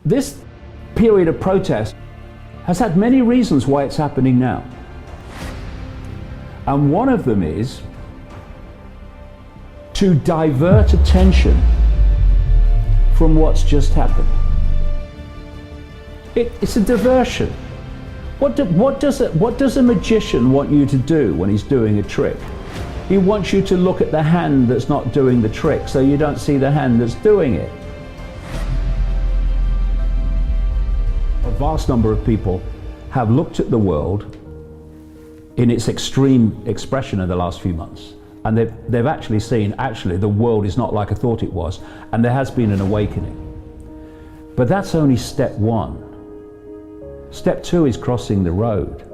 This period of protest has had many reasons why it's happening now. And one of them is to divert attention from what's just happened. It's a diversion. What does a magician want you to do when he's doing a trick? He wants you to look at the hand that's not doing the trick, so you don't see the hand that's doing it. A vast number of people have looked at the world in its extreme expression in the last few months, and they've actually seen, the world is not like I thought it was, and there has been an awakening. But that's only step one. Step two is crossing the road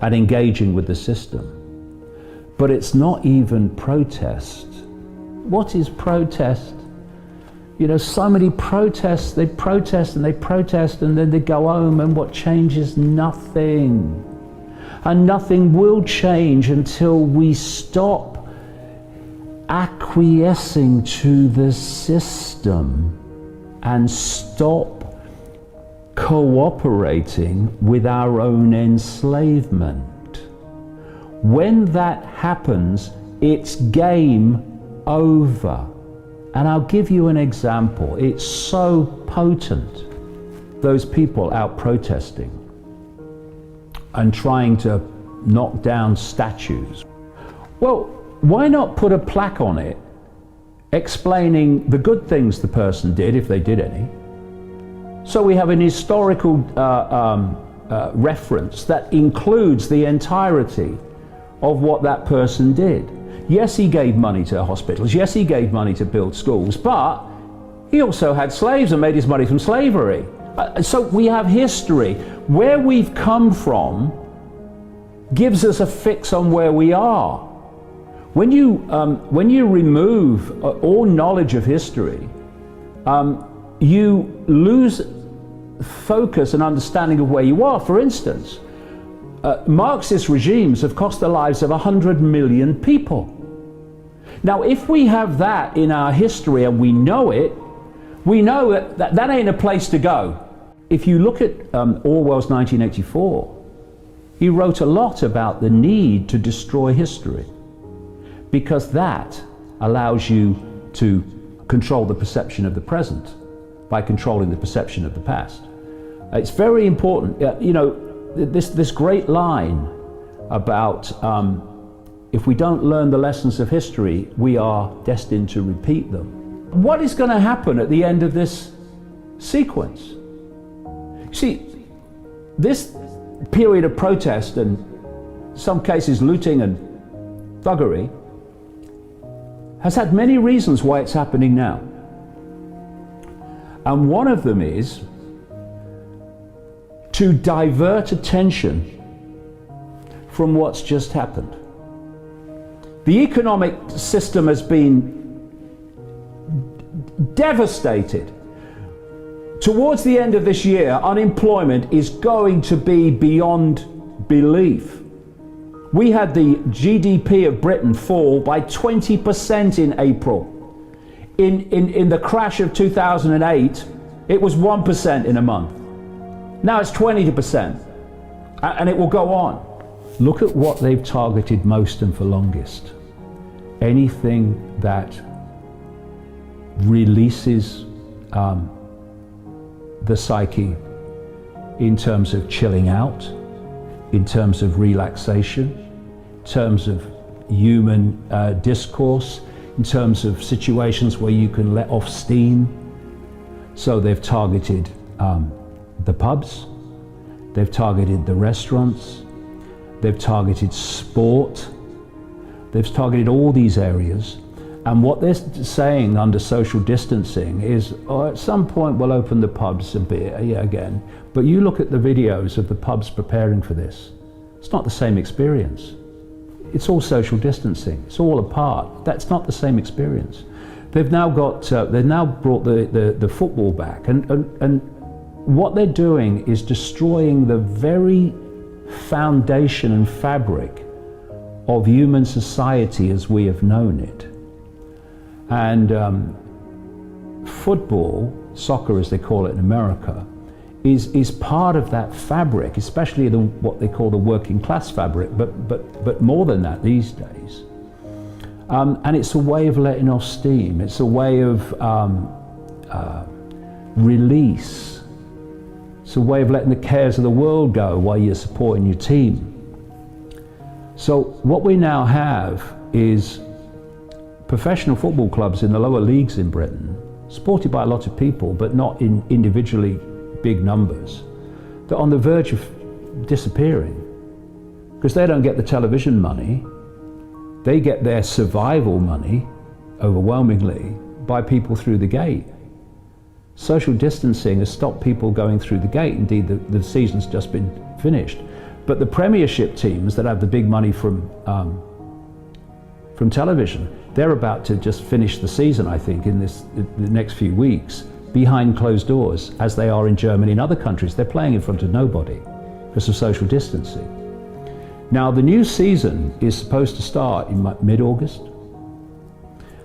and engaging with the system. But it's not even protest. What is protest? You know, so many protests, they protest and they protest and then they go home, and what changes? Nothing. And nothing will change until we stop acquiescing to the system and stop cooperating with our own enslavement. When that happens, it's game over. And I'll give you an example. It's so potent. Those people out protesting and trying to knock down statues. Well, why not put a plaque on it explaining the good things the person did, if they did any? So we have an historical reference that includes the entirety of what that person did. Yes, he gave money to hospitals. Yes, he gave money to build schools, but he also had slaves and made his money from slavery. So we have history. Where we've come from gives us a fix on where we are. When you remove all knowledge of history, you lose focus and understanding of where you are. For instance, Marxist regimes have cost the lives of 100 million people. Now, if we have that in our history and we know it, we know that ain't a place to go. If you look at Orwell's 1984, he wrote a lot about the need to destroy history, because that allows you to control the perception of the present by controlling the perception of the past. It's very important. You know, this great line about if we don't learn the lessons of history, we are destined to repeat them. What is going to happen at the end of this sequence? See, this period of protest and some cases looting and thuggery has had many reasons why it's happening now. And one of them is to divert attention from what's just happened. The economic system has been devastated. Towards the end of this year, unemployment is going to be beyond belief. We had the GDP of Britain fall by 20% in April. In the crash of 2008, it was 1% in a month. Now it's 20%, and it will go on. Look at what they've targeted most and for longest. Anything that releases the psyche in terms of chilling out, in terms of relaxation, in terms of human discourse, in terms of situations where you can let off steam. So they've targeted the pubs, they've targeted the restaurants, they've targeted sport, they've targeted all these areas. And what they're saying under social distancing is, oh, at some point we'll open the pubs a bit again. But you look at the videos of the pubs preparing for this. It's not the same experience. It's all social distancing. It's all apart. That's not the same experience. They've now got. They've now brought the football back, and what they're doing is destroying the very foundation and fabric of human society as we have known it. And football soccer as they call it in America, is part of that fabric, especially what they call the working class fabric, but more than that these days. And it's a way of letting off steam. It's a way of release. It's a way of letting the cares of the world go while you're supporting your team. So what we now have is professional football clubs in the lower leagues in Britain, supported by a lot of people, but not in individually big numbers, that are on the verge of disappearing because they don't get the television money. They get their survival money overwhelmingly by people through the gate. Social distancing has stopped people going through the gate. Indeed, the season's just been finished. But the Premiership teams that have the big money from television, they're about to just finish the season, I think, in the next few weeks, behind closed doors, as they are in Germany and other countries. They're playing in front of nobody because of social distancing. Now, the new season is supposed to start in mid-August.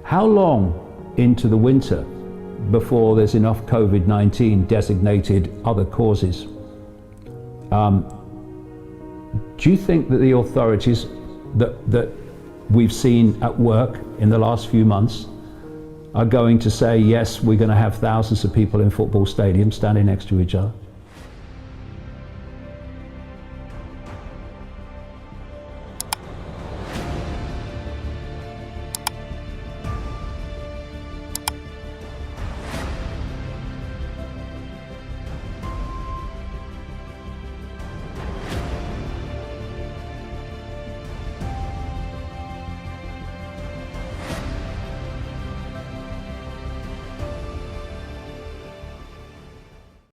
How long into the winter before there's enough COVID-19 designated other causes? Do you think that the authorities that we've seen at work in the last few months are going to say, yes, we're going to have thousands of people in football stadiums standing next to each other?